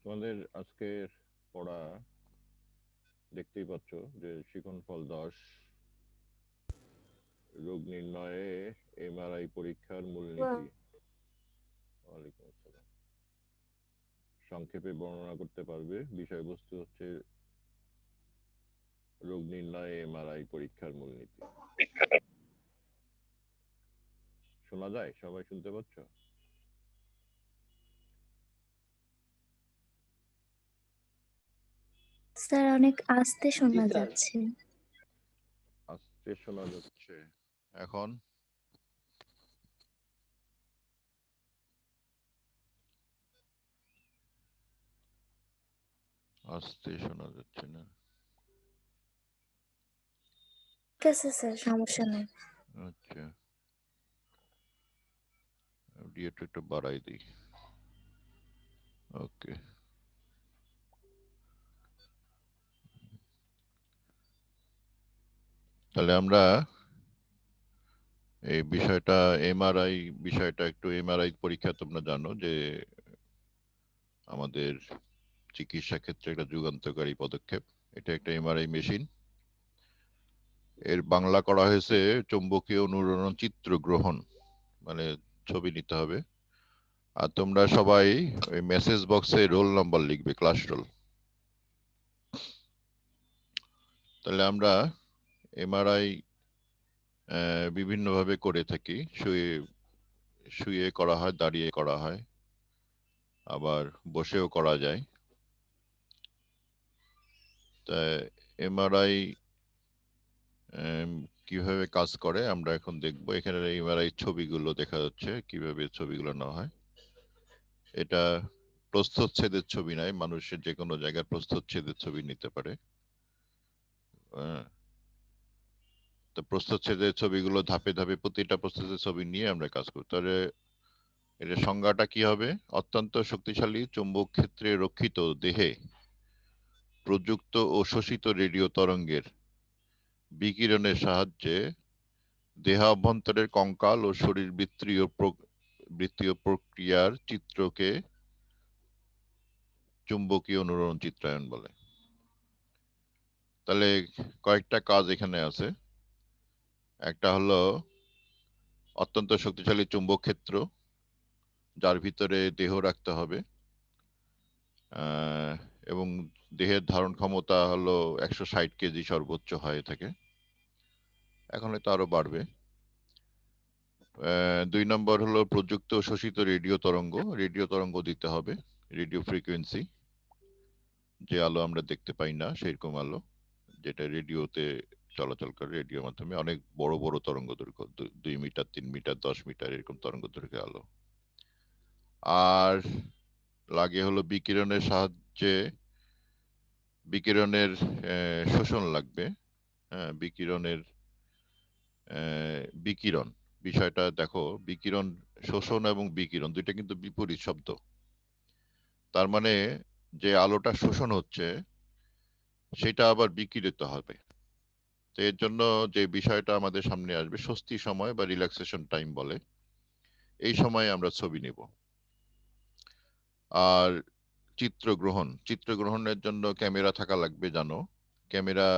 তোমাদের আজকের পড়া দেখতেই পাচ্ছ যে শিখনফল 10 রোগ নির্ণয়ে এমআরআই পরীক্ষার মূলনীতি। ওয়ালাইকুম আসসালাম। সংক্ষেপে বর্ণনা করতে পারবে? বিষয়বস্তু হচ্ছে রোগ নির্ণয়ে এমআরআই পরীক্ষার মূলনীতি। শোনা যায়? সবাই শুনতে পাচ্ছ? স্যার অনেক আস্তে শোনা যাচ্ছে। আস্তে শোনা যাচ্ছে। এখন আস্তে শোনা যাচ্ছে না। ঠিক আছে স্যার, সমস্যা নেই। আচ্ছা, অডিওটা একটু বাড়াই দিই। ওকে, তাহলে আমরা এই বিষয়টা এমআরআই পরীক্ষা তোমরা জানো যে আমাদের চিকিৎসা ক্ষেত্রে একটা যুগান্তকারী পদক্ষেপ। এটা একটা এমআরআই মেশিন। এর বাংলা করা হয়েছে চৌম্বকীয় অনুরণন চিত্র গ্রহণ, মানে ছবি নিতে হবে। আর তোমরা সবাই ওই মেসেজ বক্সে রোল নাম্বার লিখবে, ক্লাস রোল। তাহলে আমরা এমআরআই বিভিন্নভাবে করে থাকি। শুয়ে শুয়ে করা হয়, দাঁড়িয়ে করা হয়, আবার বসেও করা যায়। তা এমআরআই কিভাবে কাজ করে আমরা এখন দেখবো। এখানে এমআরআই ছবিগুলো দেখা যাচ্ছে, কিভাবে ছবিগুলো নেওয়া হয়। এটা প্রস্থচ্ছেদের ছবি নয়, মানুষের যে কোনো জায়গায় প্রস্থচ্ছেদের ছবি নিতে পারে। তো প্রস্থচ্ছেদের ছবিগুলো ধাপে ধাপে প্রতিটা প্রস্থচ্ছেদের ছবি নিয়ে আমরা কাজ করি। তাহলে এর সংজ্ঞাটা কি হবে? অত্যন্ত শক্তিশালী চুম্বক ক্ষেত্রে রক্ষিত দেহে প্রযুক্ত ও শোষিত রেডিও তরঙ্গের বিকিরণের সাহায্যে দেহাভ্যন্তরের কঙ্কাল ও শরীর বৃত্তীয় প্রক্রিয়ার চিত্রকে চুম্বকীয় অনুরণন চিত্রায়ন বলে। তাহলে কয়েকটা কাজ এখানে আছে। একটা হলো অত্যন্ত শক্তিশালী চুম্বক ক্ষেত্র, যার ভিতরে দেহ রাখতে হবে, এবং দেহের ধারণ ক্ষমতা হলো 160 কেজি সর্বোচ্চ হয়ে থাকে। এখন হয়তো আরো বাড়বে। 2 নম্বর হলো প্রযুক্ত ও শোষিত রেডিও তরঙ্গ দিতে হবে, রেডিও ফ্রিকোয়েন্সি, যে আলো আমরা দেখতে পাই না সেরকম আলো, যেটা রেডিওতে চলাচল করে। রেডিওর মাধ্যমে অনেক বড় বড় তরঙ্গ দৈর্ঘ্য, 2 মিটার, 3 মিটার, 10 মিটার এরকম তরঙ্গ দৈর্ঘ্যের আলো। আর লাগে হলো বিকিরণের শোষণ লাগবে। হ্যাঁ, বিকিরণ বিষয়টা দেখো, বিকিরণ, শোষণ এবং বিকিরণ দুইটা কিন্তু বিপরীত শব্দ। তার মানে যে আলোটা শোষণ হচ্ছে সেটা আবার বিকিরিত হবে। তো এর জন্য যে বিষয়টা আমাদের সামনে আসবে, স্বস্তি সময় বা রিল্যাক্সেশন টাইম বলে, এই সময়ে আমরা ছবি নেব। আর চিত্রগ্রহণের জন্য ক্যামেরা থাকা লাগবে, জানো। ক্যামেরা,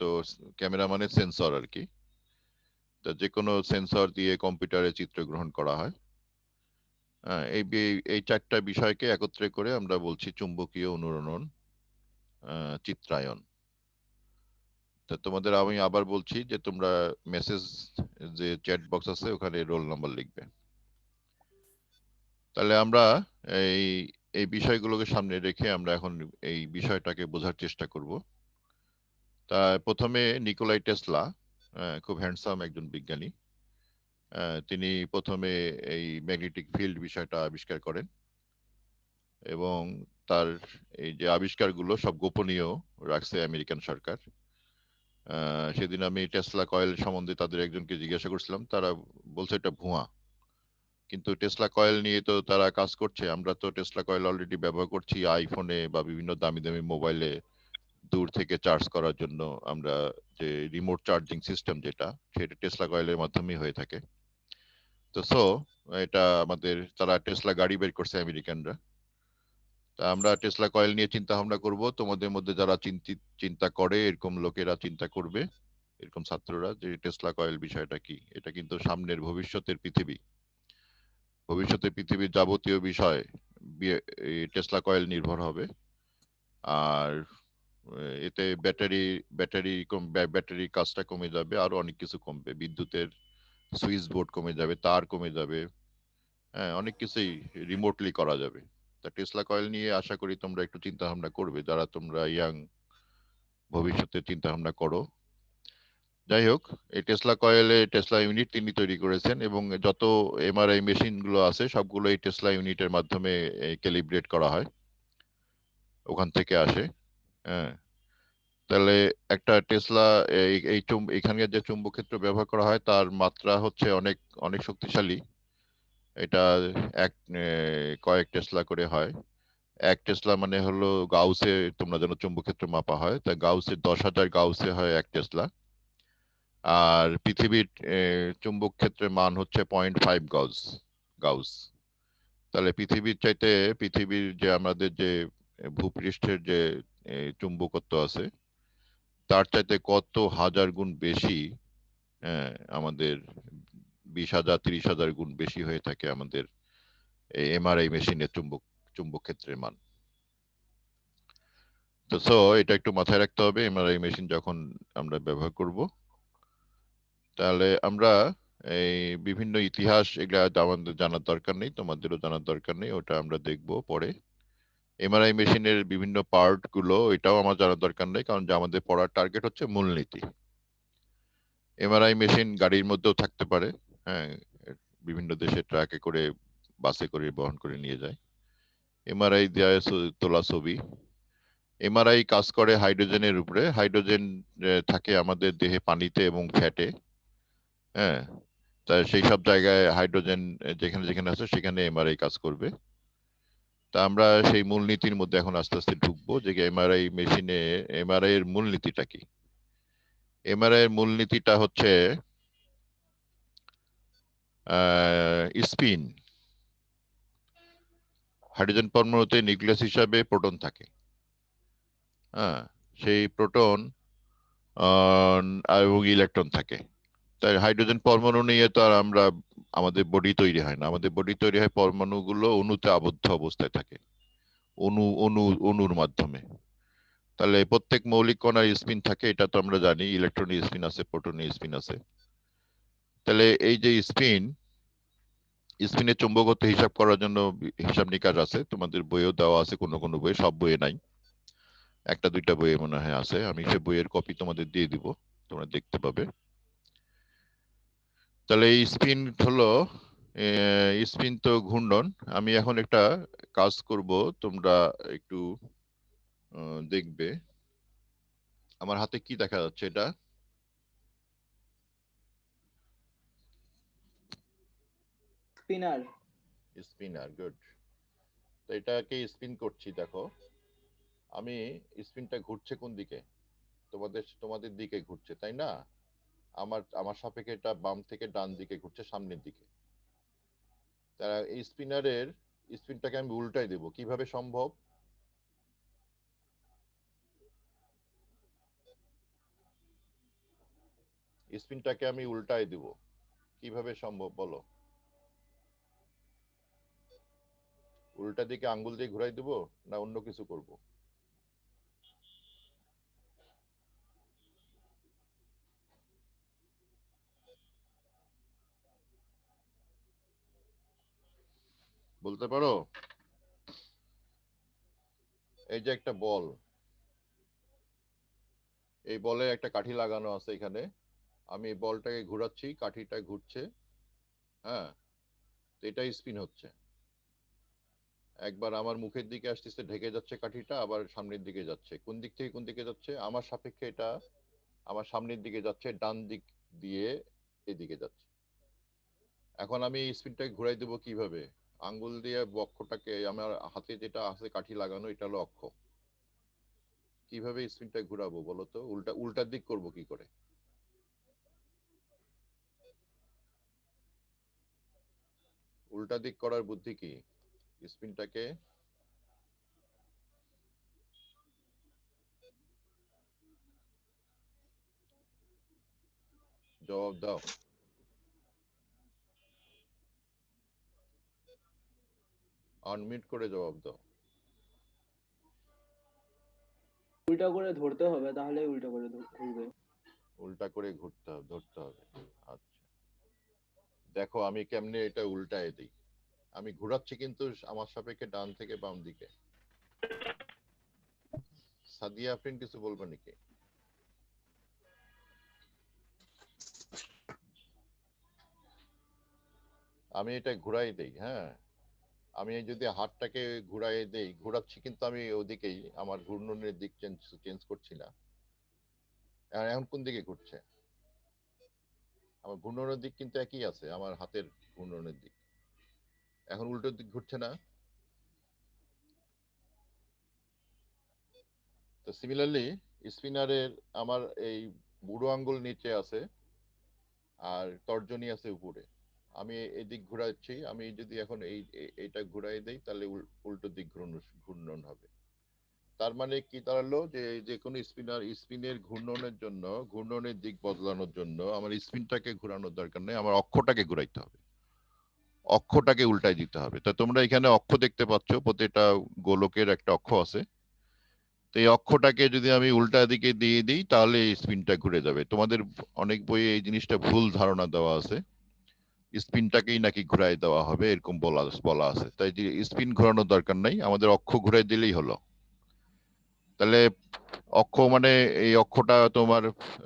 তো ক্যামেরা মানে সেন্সর আর কি। তো যে কোনো সেন্সর দিয়ে কম্পিউটারে চিত্রগ্রহণ করা হয়। এই চারটা বিষয়কে একত্রে করে আমরা বলছি চুম্বকীয় অনুরণন চিত্রায়ন। তা তোমাদের আমি আবার বলছি যে তোমরা মেসেজ, যে চ্যাট বক্স আছে ওখানে রোল নাম্বার লিখবে। তাহলে আমরা এই এই বিষয়গুলোকে সামনে রেখে আমরা এখন এই বিষয়টাকে বোঝার চেষ্টা করব। তা প্রথমে নিকোলাই টেসলা, খুব হ্যান্ডসাম একজন বিজ্ঞানী, তিনি প্রথমে এই ম্যাগনেটিক ফিল্ড বিষয়টা আবিষ্কার করেন, এবং তার এই যে আবিষ্কারগুলো সব গোপনীয় রাখছে আমেরিকান সরকার। সেদিন আমি টেসলা কয়েল সম্বন্ধে তাদের একজনকে জিজ্ঞাসা করছিলাম, তারা বলছে এটা ভুয়া। কিন্তু টেসলা কয়েল নিয়ে তো তারা কাজ করছে। আমরা তো টেসলা কয়েল অলরেডি ব্যবহার করছি আইফোনে বা বিভিন্ন দামি দামি মোবাইলে দূর থেকে চার্জ করার জন্য। আমরা যে রিমোট চার্জিং সিস্টেম যেটা, সেটা টেসলা কয়েলের মাধ্যমেই হয়ে থাকে। তো এটা তারা টেসলা গাড়ি বের করছে আমেরিকানরা। তা আমরা টেসলা কয়েল নিয়ে চিন্তা ভাবনা করব, তোমাদের মধ্যে যারা চিন্তা করে এরকম লোকেরা চিন্তা করবে, এরকম ছাত্ররা, যে টেসলা কয়েল বিষয়টা কি। এটা কিন্তু সামনের ভবিষ্যতের পৃথিবীর যাবতীয় বিষয় এই টেসলা কয়েল নির্ভর হবে। আর এতে ব্যাটারি কাজটা কমে যাবে, আরো অনেক কিছু কমবে, বিদ্যুতের সুইচ বোর্ড কমে যাবে, তার কমে যাবে, হ্যাঁ অনেক কিছুই রিমোটলি করা যাবে। তা টেসলা কয়েল নিয়ে আশা করি তোমরা একটু চিন্তা ভাবনা করবে, যারা তোমরা ইয়াং, ভবিষ্যতে চিন্তা ভাবনা করো। যাই হোক, এই টেসলা কয়েলে টেসলা ইউনিট তিনি তৈরি করেছেন, এবং যত এমআরআই মেশিন গুলো আছে সবগুলো এই টেসলা ইউনিটের মাধ্যমে ক্যালিব্রেট করা হয়, ওখান থেকে আসে। হ্যাঁ, তাহলে একটা টেসলা এখানকার যে চুম্বক ক্ষেত্র ব্যবহার করা হয় তার মাত্রা হচ্ছে অনেক অনেক শক্তিশালী। এটা কয়েক টেসলা করে হয়। এক টেসলা মানে হলো গাউসে, তোমরা যেন চুম্বক ক্ষেত্র মাপা হয়, তা গাউসে 10,000 গাউসে হয় এক টেসলা। আর পৃথিবীর চুম্বক ক্ষেত্রের মান হচ্ছে 0.5 গাউস। তাহলে পৃথিবীর যে আমাদের যে ভূপৃষ্ঠের যে চুম্বকত্ব আছে তার চাইতে কত হাজার গুণ বেশি, আমাদের 20,000 30,000 গুণ বেশি হয়ে থাকে আমাদের এমআরআই মেশিনের চুম্বক ক্ষেত্রের মান। তো এটা একটু মাথায় রাখতে হবে এমআরআই মেশিন যখন আমরা ব্যবহার করব। তাহলে আমরা এই বিভিন্ন ইতিহাস এগুলা আমাদের জানার দরকার নেই, তোমাদেরও জানার দরকার নেই, ওটা আমরা দেখবো পরে। এমআরআই মেশিনের বিভিন্ন পার্ট গুলো এটাও আমার জানার দরকার নেই, কারণ যে আমাদের পড়ার টার্গেট হচ্ছে মূলনীতি। এমআরআই মেশিন গাড়ির মধ্যেও থাকতে পারে, হ্যাঁ, বিভিন্ন দেশে ট্রাকে করে, বাসে করে বহন করে নিয়ে যায়। এমআরআই দেওয়া তোলা ছবি। এমআরআই কাজ করে হাইড্রোজেনের উপরে। হাইড্রোজেন থাকে আমাদের দেহে পানিতে এবং ফ্যাটে, হ্যাঁ, তাই সেই সব জায়গায় হাইড্রোজেন যেখানে যেখানে আছে সেখানে এমআরআই কাজ করবে। তা আমরা সেই মূলনীতির মধ্যে এখন আস্তে আস্তে ঢুকবো, যে এমআরআই মেশিনে এমআরআই এর মূলনীতিটা কি। এমআরআই এর মূলনীতিটা হচ্ছে স্পিন। হাইড্রোজেন পরমাণুতে নিউক্লিয়াস হিসাবে প্রোটন থাকে, হ্যাঁ, সেই প্রোটন এবং ইলেকট্রন থাকে। তাই হাইড্রোজেন পরমাণু নিয়ে তো আর আমাদের বডি তৈরি হয় না, আমাদের বডি তৈরি হয় পরমাণুগুলো অণুতে আবদ্ধ অবস্থায় থাকে, অণু অণু অণুর মাধ্যমে। তাহলে প্রত্যেক মৌলিক কণার স্পিন থাকে, এটা তো আমরা জানি, ইলেকট্রনের স্পিন আছে, প্রোটনের স্পিন আছে। তাহলে এই যে স্পিনের চুম্বকত্ব হিসাব করার জন্য হিসাব নিকাশ আছে, তোমাদের বইয়েও দেওয়া আছে, কোনো কোনো বইয়ে, সব বইয়ে নাই, একটা দুইটা বইয়ে মনে হয় আছে। আমি সে বইয়ের কপি তোমাদের দিয়ে দিব, তোমরা দেখতে পাবে। তাহলে এই স্পিন হলো, স্পিন তো ঘূর্ণন। আমি এখন একটা কাজ করব, তোমরা একটু দেখবে। আমার হাতে কি দেখা যাচ্ছে? এটা স্পিনার। Spinner, good. তো এটাকে স্পিন করছি, দেখো আমি স্পিনটা ঘুরছে কোন দিকে? তোমাদের দিকে ঘুরছে, তাই না? আমার আমার সাপেক্ষে এটা বাম থেকে ডান দিকে ঘুরছে, সামনের দিকে। তারা এই স্পিনটাকে আমি উল্টাই দেব, কিভাবে সম্ভব? স্পিনটাকে আমি উল্টাই দেব, কিভাবে সম্ভব বলো? উল্টা দিকে আঙ্গুল দিয়ে ঘুরাই দেব, না অন্য কিছু করব? বলতে পারো? এই যে একটা বল, এই বলে একটা কাঠি লাগানো আছে এখানে, আমি এই বলটাকে ঘুরাচ্ছি, কাঠিটা ঘুরছে, হ্যাঁ, তো এটাই স্পিন হচ্ছে। একবার আমার মুখের দিকে আসতেছে, ঢেকে যাচ্ছে কাঠিটা, আবার সামনের দিকে যাচ্ছে। কোন দিক থেকে কোন দিকে যাচ্ছে? আমার সাপেক্ষে এটা আমার সামনের দিকে যাচ্ছে, ডান দিক দিয়ে এদিকে যাচ্ছে। এখন আমি এই স্পিনটাকে ঘুরাই দেবো কিভাবে? আঙ্গুল দিয়ে বক্ষটাকে, আমার হাতে যেটা আছে কাঠি লাগানো, এটা হলো অক্ষ। কিভাবে স্পিনটা ঘুরাবো বলো তো? উল্টার দিক করব কি করে? উল্টা দিক করার বুদ্ধি কি? স্পিনটাকে জবাব দাও। আনমিউট করে জবাব দাও। উল্টা করে ধরতে হবে, তাহলে উল্টা করে ঘুরবে। উল্টা করে ধরতে হবে। আচ্ছা, দেখো আমি কেমনে এটা উল্টায় দিই। আমি ঘোরাচ্ছি কিন্তু আমার সাপেক্ষে ডান থেকে বাম দিকে। সাদিয়া আফরিন কিছু বলবে নাকি? আমি এটা ঘুরাই দেই, হ্যাঁ। আমি যদি হাতটাকে ঘুরাই দেই, ঘোরাচ্ছি কিন্তু আমি ওদিকেই, আমার ঘূর্ণনের দিক চেঞ্জ করছি না। এখন কোন দিকে ঘুরছে? আমার ঘূর্ণনের দিক কিন্তু একই আছে, আমার হাতের ঘূর্ণনের দিক। এখন উল্টো দিক ঘুরছে না? তো সিমিলারলি স্পিনারের আমার এই বুড়ো আঙ্গুল নিচে আছে আর তর্জনী আছে উপরে। আমি এদিক ঘুরাচ্ছি, আমি যদি এখন এইটা ঘুরাই দেই তাহলে উল্টো দিক ঘূর্ণন হবে। তার মানে কি দাঁড়ালো, যে কোনো স্পিনের ঘূর্ণনের জন্য, ঘূর্ণনের দিক বদলানোর জন্য আমার স্পিনটাকে ঘোরানোর দরকার নেই, আমার অক্ষটাকে ঘুরাইতে হবে, অক্ষটাকে উল্টাই দিতে হবে। তা তোমরা এখানে অক্ষ দেখতে পাচ্ছ, প্রতিটা গোলকের একটা অক্ষ আছে। তো এই অক্ষটাকে যদি আমি উল্টা দিকে দিয়ে দিই তাহলে স্পিনটা ঘুরে যাবে। তোমাদের অনেক বইয়ে এই জিনিসটা ভুল ধারণা দেওয়া আছে, স্পিনটাকেই নাকি ঘুরাই দেওয়া হবে এরকম বলা আছে। তাই যে স্পিন ঘোরানোর দরকার নাই, আমাদের অক্ষ ঘুরাই দিলেই হলো। তাহলে অক্ষ মানে এই অক্ষটা তোমার,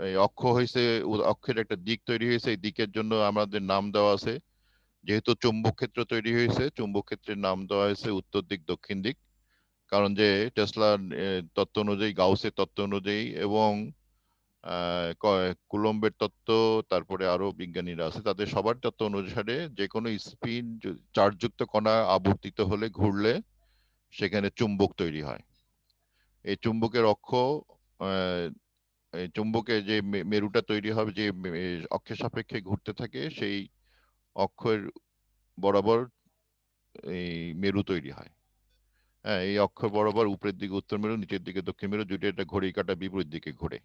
এই অক্ষ হয়েছে, অক্ষের একটা দিক তৈরি হয়েছে, এই দিকের জন্য আমাদের নাম দেওয়া আছে। যেহেতু চুম্বক ক্ষেত্র তৈরি হয়েছে, চুম্বক ক্ষেত্রের নাম দেওয়া হয়েছে উত্তর দিক দক্ষিণ দিক। কারণ যে টেসলার তত্ত্ব অনুযায়ী, গাউসের তত্ত্ব অনুযায়ী এবং কুলম্বের তত্ত্ব, তারপরে আরো বিজ্ঞানীরা আছে, তাদের সবার তত্ত্ব অনুসারে যে কোনো স্পিন চার্জযুক্ত কণা আবর্তিত হলে, ঘুরলে সেখানে চুম্বক তৈরি হয়। এই চুম্বকের অক্ষ, এই চুম্বকে যে মেরুটা তৈরি হবে, যে অক্ষের সাপেক্ষে ঘুরতে থাকে, সেই অক্ষের বরাবর এই মেরু তৈরি হয়। হ্যাঁ, এই অক্ষ বরাবর উপরের দিকে উত্তর মেরু, নিচের দিকে দক্ষিণ মেরু, দুটো একটা ঘড়ি কাঁটা বিপরীত দিকে ঘোরে।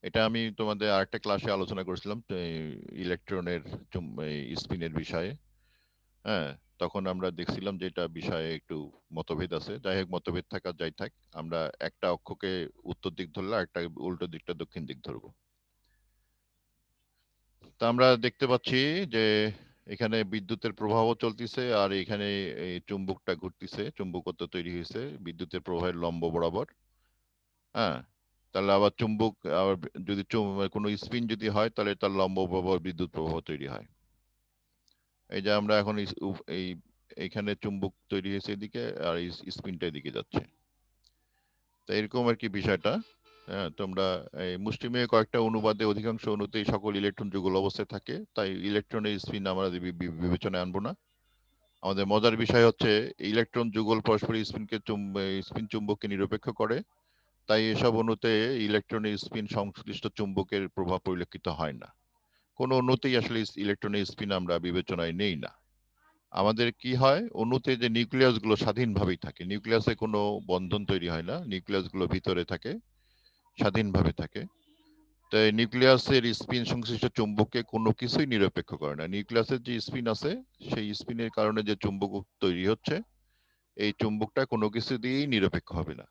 এটা আমি তোমাদের আরেকটা ক্লাসে আলোচনা করেছিলাম ইলেকট্রনের স্পিনের বিষয়ে। হ্যাঁ, তখন আমরা দেখছিলাম যে এটা বিষয়ে একটু মতভেদ আছে। যাই হোক, মতভেদ থাকা যাই থাক, আমরা একটা অক্ষকে উত্তর দিক ধরলে একটা উল্টো দিকটা দক্ষিণ দিক ধরবো। তা আমরা দেখতে পাচ্ছি যে এখানে বিদ্যুতের প্রবাহ চলতেছে, আর এখানে এই চুম্বকটা ঘুরতেছে, চুম্বকত্ব তৈরি হয়েছে বিদ্যুতের প্রবাহের লম্ব বরাবর। হ্যাঁ, তাহলে আবার চুম্বক, আবার যদি কোনো স্পিন যদি হয় তাহলে তার লম্ব বরাবর বিদ্যুৎ প্রবাহ তৈরি হয়। এই যে আমরা এখন এই এইখানে চুম্বক তৈরি হয়েছে এদিকে, আর এই স্পিনটা এদিকে যাচ্ছে। তো এরকম আর কি বিষয়টা। হ্যাঁ, তোমরা এই মুষ্টিমেয় কয়েকটা অনুবাদে অধিকাংশ অণুতেই সকল ইলেকট্রন যুগল অবস্থায় থাকে, তাই ইলেকট্রনের স্পিন আমরা বিবেচনায় আনবো না। আমাদের মজার বিষয় হচ্ছে ইলেকট্রন যুগল পরস্পর স্পিন চুম্বককে নিরপেক্ষ করে, তাই এসব অণুতে ইলেকট্রনের স্পিন সংশ্লিষ্ট চুম্বকের প্রভাব পরিলক্ষিত হয় না। কোনো অণুতেই আসলে ইলেকট্রনের স্পিন আমরা বিবেচনায় নেই না। আমাদের কি হয়, অণুতে যে নিউক্লিয়াস গুলো স্বাধীনভাবেই থাকে, নিউক্লিয়াসে কোনো বন্ধন তৈরি হয় না, নিউক্লিয়াস গুলো ভিতরে থাকে, স্বাধীনভাবে থাকে। তাই নিউক্লিয়াসের স্পিন সংশ্লিষ্ট চুম্বককে কোনো কিছুই নিরপেক্ষ করে না। নিউক্লিয়াসের যে স্পিন আছে, সেই স্পিনের কারণে যে চুম্বক তৈরি হচ্ছে, এই চুম্বকটা কোনো কিছু দিয়েই নিরপেক্ষ হবে না।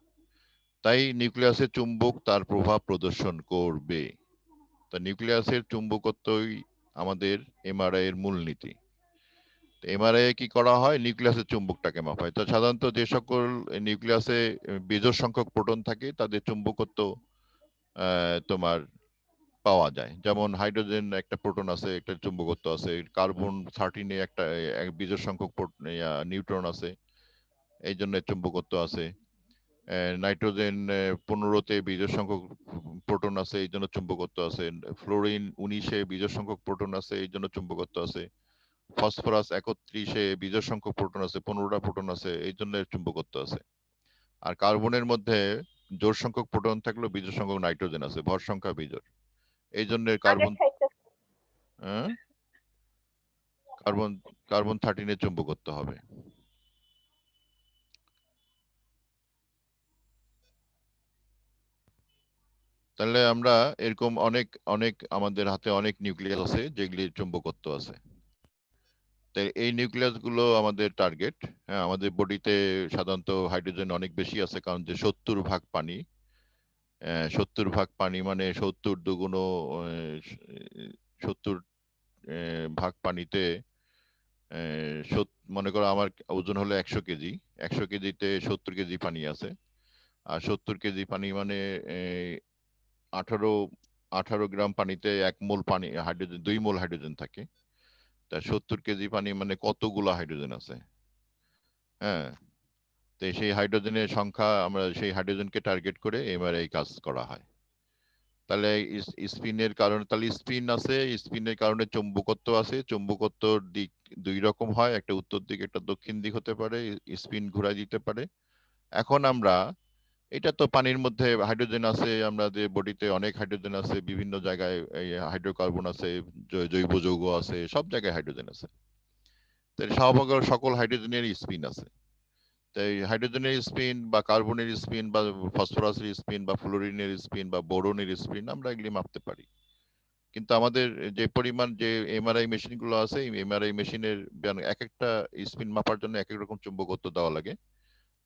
তাই নিউক্লিয়াসের চুম্বক তার প্রভাব প্রদর্শন করবে। তা নিউক্লিয়াসের চুম্বকত্বই আমাদের এমআরআই এর মূলনীতি। এমআরআই কি করা হয়, নিউক্লিয়াসের চুম্বকটাকে মাপায়। তো সাধারণত যে সকল নিউক্লিয়াসে বেজোড় সংখ্যক প্রোটন থাকে, তাদের চুম্বকত্ব তোমার পাওয়া যায়। যেমন হাইড্রোজেন একটা প্রোটন আছে, একটা চুম্বকত্ব আছে। কার্বন 13 একটা বিজোড় সংখ্যক নিউট্রন আছে, এই জন্য চুম্বকত্ব আছে। নাইট্রোজেন 15-তে বিজোড় সংখ্যক প্রোটন আছে, এই জন্য চুম্বকত্ব আছে। ফ্লোরিন 19-এ বিজোড় সংখ্যক প্রোটন আছে, এই জন্য চুম্বকত্ব আছে। ফসফরাস 31-এ বিজোড় সংখ্যক প্রোটন আছে, 15টা প্রোটন আছে, এই জন্য চুম্বকত্ব আছে। আর কার্বনের মধ্যে জোড় সংখ্যক প্রোটন থাকলেও বিজোড় সংখ্যক নাইট্রোজেন আছে, ভর সংখ্যা বিজোড়, এই জন্য কার্বন কার্বন কার্বন 13-এর চুম্বকত্ব হবে। তাহলে আমরা এরকম অনেক অনেক আমাদের হাতে অনেক নিউক্লিয়াস আছে যেগুলির চুম্বকত্ব আছে। তাই এই নিউক্লিয়াস গুলো আমাদের টার্গেট। হ্যাঁ, আমাদের বডিতে সাধারণত হাইড্রোজেন অনেক বেশি আছে, কারণ যে 70 ভাগ পানি, 70 ভাগ পানি মানে 70 দুগুণ 70 ভাগ পানিতে মনে করো আমার ওজন হলো 100 কেজি, 100 কেজিতে 70 কেজি পানি আছে। আর 70 কেজি পানি মানে 18 গ্রাম পানিতে 1 মোল পানি হাইড্রোজেন, 2 মোল হাইড্রোজেন থাকে। তা 70 কেজি পানি মানে কতগুলো হাইড্রোজেন আছে। হ্যাঁ, তো সেই হাইড্রোজেনের সংখ্যা, আমরা সেই হাইড্রোজেনকে টার্গেট করে এমআরআই কাজ করা হয়। তাহলে স্পিনের কারণে, তাহলে স্পিন আছে, স্পিনের কারণে চুম্বকত্ব আছে। চুম্বকত্বর দিক দুই রকম হয়, একটা উত্তর দিক একটা দক্ষিণ দিক হতে পারে, স্পিন ঘুরাই দিতে পারে। এখন আমরা, এটা তো পানির মধ্যে হাইড্রোজেন আছে, আমাদের বডিতে অনেক হাইড্রোজেন আছে, বিভিন্ন জায়গায় এই হাইড্রোকার্বন আছে, জৈব যৌগ আছে, সব জায়গায় হাইড্রোজেন আছে। তাই সকল হাইড্রোজেনের স্পিন আছে। তাই হাইড্রোজেনের স্পিন বা কার্বনের স্পিন বা ফসফরাসের স্পিন বা ফ্লোরিনের স্পিন বা বোরনের স্পিন আমরা এগুলি মাপতে পারি। কিন্তু আমাদের যে পরিমাণ যে এমআরআই মেশিন গুলো আছে, এই এমআরআই মেশিনের এক একটা স্পিন মাপার জন্য এক এক রকম চুম্বকত্ব দেওয়া লাগে।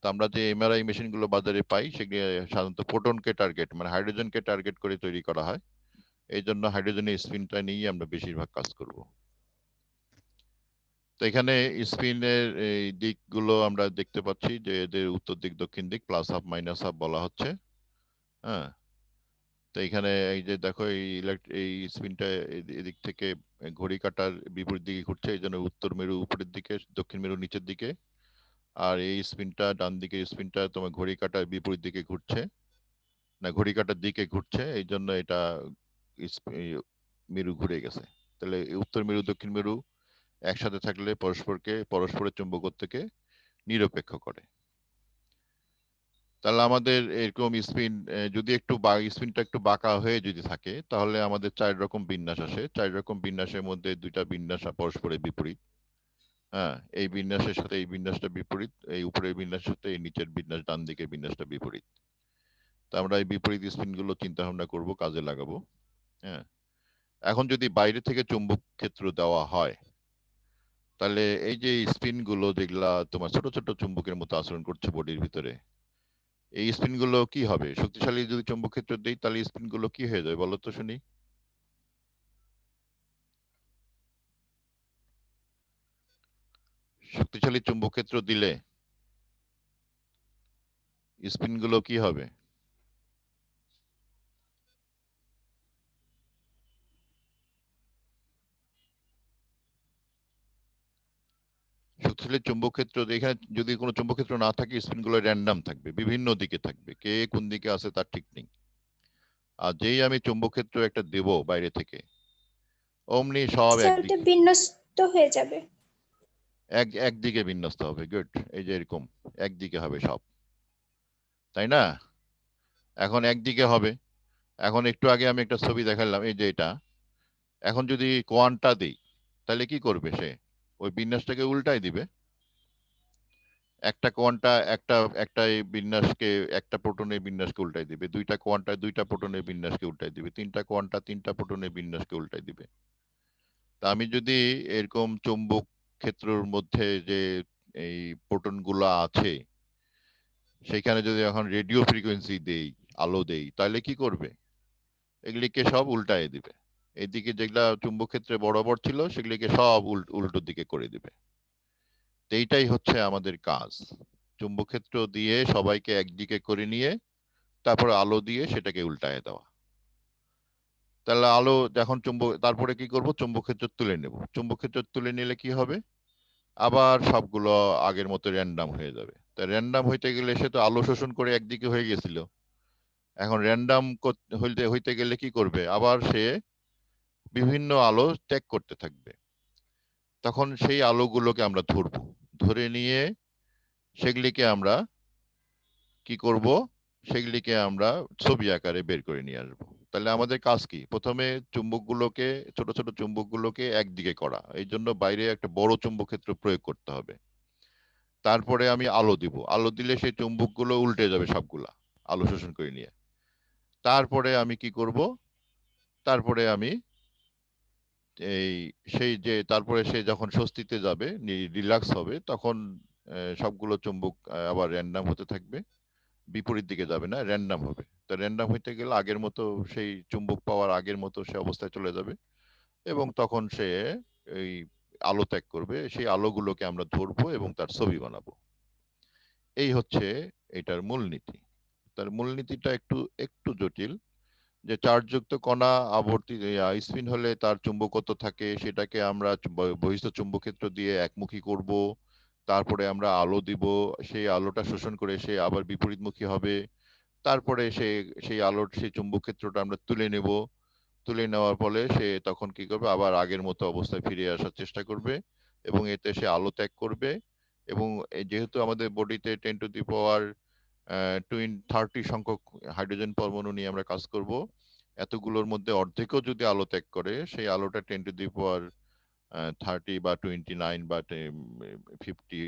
তো আমরা যে এমআরআই মেশিন গুলো বাজারে পাই, সেগুলি সাধারণত প্রোটনকে টার্গেট, মানে হাইড্রোজেনকে টার্গেট করে তৈরি করা হয়। এই জন্য হাইড্রোজেনের স্পিনটা নিয়েই আমরা বেশিরভাগ কাজ করব। তো এখানে স্পিনের এই দিকগুলো আমরা দেখতে পাচ্ছি যে এদের উত্তর দিক দক্ষিণ দিক প্লাস হাফ মাইনাস হাফ বলা হচ্ছে। হ্যাঁ, তো এখানে এই যে দেখো এই স্পিনটা এদিক থেকে ঘড়ি কাঁটার বিপরীত দিকে ঘুরছে, এই জন্য উত্তর মেরু উপরের দিকে, দক্ষিণ মেরু নিচের দিকে। আর এই স্পিনটা, ডান দিকের স্পিনটা তোমার ঘড়ি কাঁটার বিপরীত দিকে ঘুরছে, না ঘড়ি কাঁটার দিকে ঘুরছে, এই জন্য এটা এই মেরু ঘুরে গেছে। তাহলে এই উত্তর মেরু দক্ষিণ মেরু একসাথে থাকলে পরস্পরের চুম্বকত্বকে নিরপেক্ষ করে। তাহলে আমাদের এরকম স্পিন, যদি স্পিনটা একটু বাঁকা হয়ে যদি থাকে, তাহলে আমাদের 4 রকম বিন্যাস আসে। 4 রকম বিন্যাসের মধ্যে 2টা বিন্যাস পরস্পরের বিপরীত। হ্যাঁ, এই বিন্যাসের সাথে এই বিন্যাসটা বিপরীত, এই উপরের বিন্যাসের সাথে এই নিচের বিন্যাস, ডান দিকের বিন্যাসটা বিপরীত। তো আমরা এই বিপরীত স্পিন গুলো চিন্তা ভাবনা করবো, কাজে লাগাবো। হ্যাঁ, এখন যদি বাইরে থেকে চুম্বক ক্ষেত্র দেওয়া হয়, তাহলে এই যে স্পিন গুলো যেগুলা তোমার ছোট ছোট চুম্বকের মতো আচরণ করছে বডির ভিতরে, এই স্পিন গুলো কি হবে? শক্তিশালী যদি চুম্বক ক্ষেত্র দেই, তাহলে স্পিন গুলো কি হয়ে যাবে বলো তো শুনি। শক্তিশালী চুম্বক ক্ষেত্র দিলে স্পিন গুলো কি হবে? শক্তিশালী চুম্বক ক্ষেত্র, এখানে যদি কোনো চুম্বক ক্ষেত্র না থাকে, স্পিন গুলো র্যান্ডম থাকবে, বিভিন্ন দিকে থাকবে, কে কোন দিকে আছে তার ঠিক নেই। আর যেই আমি চুম্বক ক্ষেত্র একটা দেব বাইরে থেকে, অমনি সব স্যার ওটা একদিকে, বিন্যস্ত হয়ে যাবে। একদিকে বিন্যস্ত হবে। গুড, এই যে এরকম একদিকে হবে সব, তাই না? এখন একদিকে হবে। এখন একটু আগে আমি একটা ছবি দেখালাম, এই যে এটা। এখন যদি কোয়ান্টা দিই, তাহলে কি করবে সে? ওই বিন্যাসটাকে উল্টাই দিবে। একটা কোয়ান্টা একটা একটা এই বিন্যাসকে, একটা প্রোটনের বিন্যাসকে উল্টাই দিবে, দুইটা কোয়ান্টা দুইটা প্রোটনের বিন্যাসকে উল্টাই দিবে, তিনটা কোয়ান্টা তিনটা প্রোটনের বিন্যাসকে উল্টাই দিবে। তা আমি যদি এরকম চৌম্বক ক্ষেত্রের মধ্যে যে এই প্রোটন গুলা আছে, সেখানে যদি এখন রেডিও ফ্রিকোয়েন্সি দেই, আলো দেই, তাহলে কি করবে? এগুলিকে সব উল্টায় দিবে। এদিকে যেগুলা চুম্বক ক্ষেত্রে বরাবর ছিল, সেগুলিকে সব উল্টো দিকে করে দিবে। তো এইটাই হচ্ছে আমাদের কাজ, চুম্বক ক্ষেত্র দিয়ে সবাইকে একদিকে করে নিয়ে তারপরে আলো দিয়ে সেটাকে উল্টায় দেওয়া। তাহলে আলো যখন তারপরে কি করব? চুম্বক ক্ষেত্র তুলে নেব। চুম্বক ক্ষেত্র তুলে নিলে কি হবে? আবার সবগুলো আগের মতো র্যান্ডাম হয়ে যাবে। তা র্যান্ডাম হইতে গেলে সে তো আলো শোষণ করে একদিকে হয়ে গেছিল, এখন র্যান্ডাম হইতে গেলে কি করবে? আবার সে বিভিন্ন আলো ত্যাগ করতে থাকবে। তখন সেই আলোগুলোকে আমরা ধরবো, ধরে নিয়ে সেগুলিকে আমরা কি করব? সেগুলিকে আমরা ছবি আকারে বের করে নিয়ে আসবো। তাহলে আমাদের কাজ কি? প্রথমে চুম্বকগুলোকে, ছোট ছোট চুম্বকগুলোকে একদিকে করা, এই জন্য বাইরে একটা বড় চুম্বক ক্ষেত্র প্রয়োগ করতে হবে। তারপরে আমি আলো দিব, আলো দিলে সেই চুম্বকগুলো উল্টে যাবে সবগুলা, আলো শোষণ করে নিয়ে। তারপরে আমি কি করব, তারপরে আমি এই সেই যে তারপরে সে যখন স্বস্তিতে যাবে, রিল্যাক্স হবে, তখন সবগুলো চুম্বক আবার র্যান্ডম হতে থাকবে, বিপরীত দিকে যাবে না, র্যান্ডম হবে। তো র্যান্ডম হইতে গেলে আগের মতো সেই চুম্বক পাওয়ার আগের মতো সে অবস্থায় চলে যাবে, এবং তখন সে এই আলো ত্যাগ করবে, সেই আলোগুলোকে আমরা ধরবো এবং তার ছবি বানাবো। এই হচ্ছে এটার মূলনীতি। তার মূলনীতিটা একটু একটু জটিল, যে চার্জযুক্ত কণা আবর্তিত স্পিন হলে তার চুম্বকত্ব থাকে, সেটাকে আমরা বহিস্থ চুম্বকক্ষেত্র দিয়ে একমুখী করব, তারপরে আমরা আলো দিব, সেই আলোটা শোষণ করে সে আবার বিপরীতমুখী হবে, তারপরে সেই আলোর সেই চুম্বকক্ষেত্রটা আমরা তুলে নেব, তুলে নেওয়ার ফলে সে তখন কি করবে, আবার আগের মতো অবস্থায় ফিরে আসার চেষ্টা করবে, এবং এতে সে আলো ত্যাগ করবে। এবং যেহেতু আমাদের বডিতে 10⁻³ 30 সংখ্যক হাইড্রোজেন পরমাণু নিয়ে আমরা কাজ করব, এতগুলোর মধ্যে অর্ধেকও যদি আলো ত্যাগ করে, সেই আলোটা 10⁻30 বা 29 বা 50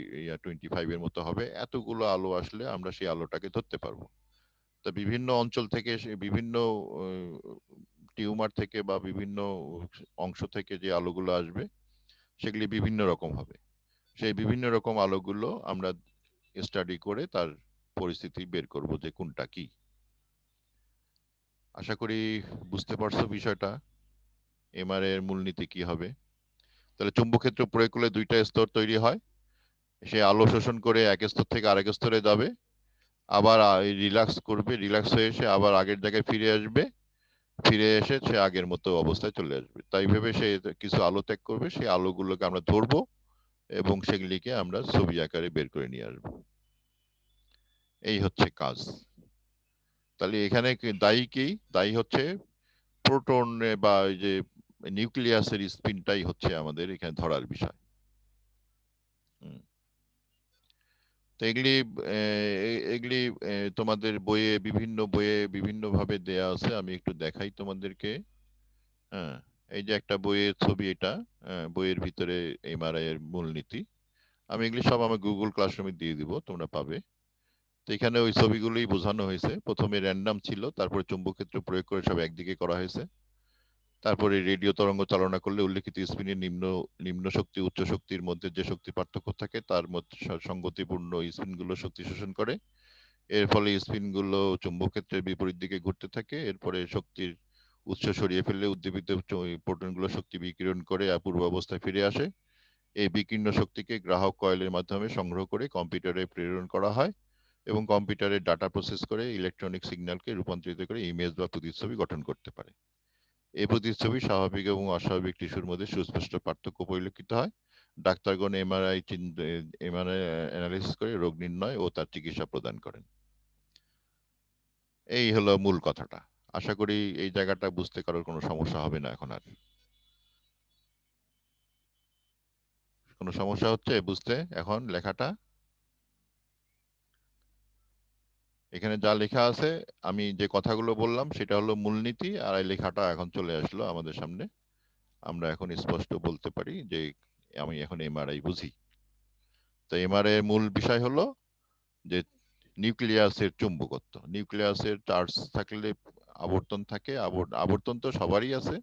25 এর মতো হবে। এতগুলো আলো আসলে আমরা সেই আলোটাকে ধরতে পারবো। তা বিভিন্ন অঞ্চল থেকে বিভিন্ন টিউমার থেকে বা বিভিন্ন অংশ থেকে যে আলোগুলো আসবে, সেগুলি বিভিন্ন রকম হবে। সেই বিভিন্ন রকম আলোগুলো আমরা স্টাডি করে তার পরিস্থিতি বের করব যে কোনটা কি। আশা করি বুঝতে পারছো বিষয়টা, এমআর এর মূলনীতি কি হবে। তাহলে চুম্বকক্ষেত্র প্রয়োগ করলে দুইটা স্তর তৈরি হয়, সে আলো শোষণ করে এক স্তর থেকে আরেক স্তরে যাবে, আবার রিল্যাক্স করবে, রিল্যাক্স হয়ে সে আবার আগের জায়গায় ফিরে আসবে, ফিরে এসে সে আগের মতো অবস্থায় চলে আসবে। তাই ভেবে সে কিছু আলো ত্যাগ করবে, সেই আলোগুলোকে আমরা ধরবো এবং সেগুলিকে আমরা ছবি আকারে বের করে নিয়ে আসবো। এই হচ্ছে কাজ। তাহলে এখানে দায়ী কি? দায়ী হচ্ছে প্রোটন বা ওই যে নিউক্লিয়াসের স্পিনটাই হচ্ছে আমাদের এখানে ধরার বিষয়। তো এগুলি এগুলি তোমাদের বইয়ে বিভিন্ন ভাবে দেয়া আছে, আমি একটু দেখাই তোমাদেরকে। হ্যাঁ, এই যে একটা বইয়ের ছবি এটা, বইয়ের ভিতরে এমআরআই এর মূলনীতি। আমি এগুলি সব আমার গুগল ক্লাসরুমে দিয়ে দিব, তোমরা পাবে। তো এখানে ওই ছবিগুলোই বোঝানো হয়েছে। প্রথমে র্যান্ডম ছিল, তারপরে চুম্বকক্ষেত্র প্রয়োগ করে সব একদিকে করা হয়েছে। তারপরে রেডিও তরঙ্গ চালনা করলে উল্লেখিত স্পিনের নিম্ন শক্তি উচ্চ শক্তির মধ্যে যে শক্তি পার্থক্য থাকে, তার মধ্যে সঙ্গতিপূর্ণ স্পিনগুলো শক্তি শোষণ করে। এর ফলে স্পিনগুলো চুম্বকক্ষেত্রের বিপরীত দিকে ঘুরতে থাকে। এরপরে শক্তির উৎস সরিয়ে ফেললে উদ্দীপিত প্রোটনগুলো শক্তি বিকিরণ করে পূর্বাবস্থায় ফিরে আসে। এই বিকীর্ণ শক্তিকে গ্রাহক কয়েলের মাধ্যমে সংগ্রহ করে কম্পিউটারে প্রেরণ করা হয়, এবং কম্পিউটারের ডাটা প্রসেস করে ইলেকট্রনিক সিগন্যালকে রূপান্তরিত করে ইমেজ বা প্রতিচ্ছবি গঠন করতে পারে। এই প্রতিচ্ছবি স্বাভাবিক এবং অস্বাভাবিক টিস্যুর মধ্যে সুস্পষ্ট পার্থক্য পরিলক্ষিত হয়। ডাক্তারগণ এমআরআই অ্যানালিসিস করে রোগ নির্ণয় ও তার চিকিৎসা প্রদান করেন। এই হলো মূল কথাটা। আশা করি এই জায়গাটা বুঝতে কারোর কোনো সমস্যা হবে না এখন আর। কোনো সমস্যা হচ্ছে বুঝতে এখন লেখাটা? এখানে যা লেখা আছে, আমি যে কথাগুলো বললাম সেটা হলো মূলনীতি, আর এই লেখাটা এখন চলে আসলো আমাদের সামনে। আমরা এখন স্পষ্ট বলতে পারি যে আমি এখন এমআরআই বুঝি। তো এমআরআই এর মূল বিষয় হলো যে নিউক্লিয়াসের চুম্বকত্ব। নিউক্লিয়াসের চার্জ থাকলে আবর্তন থাকে, আবর্তন তো সবারই আছে,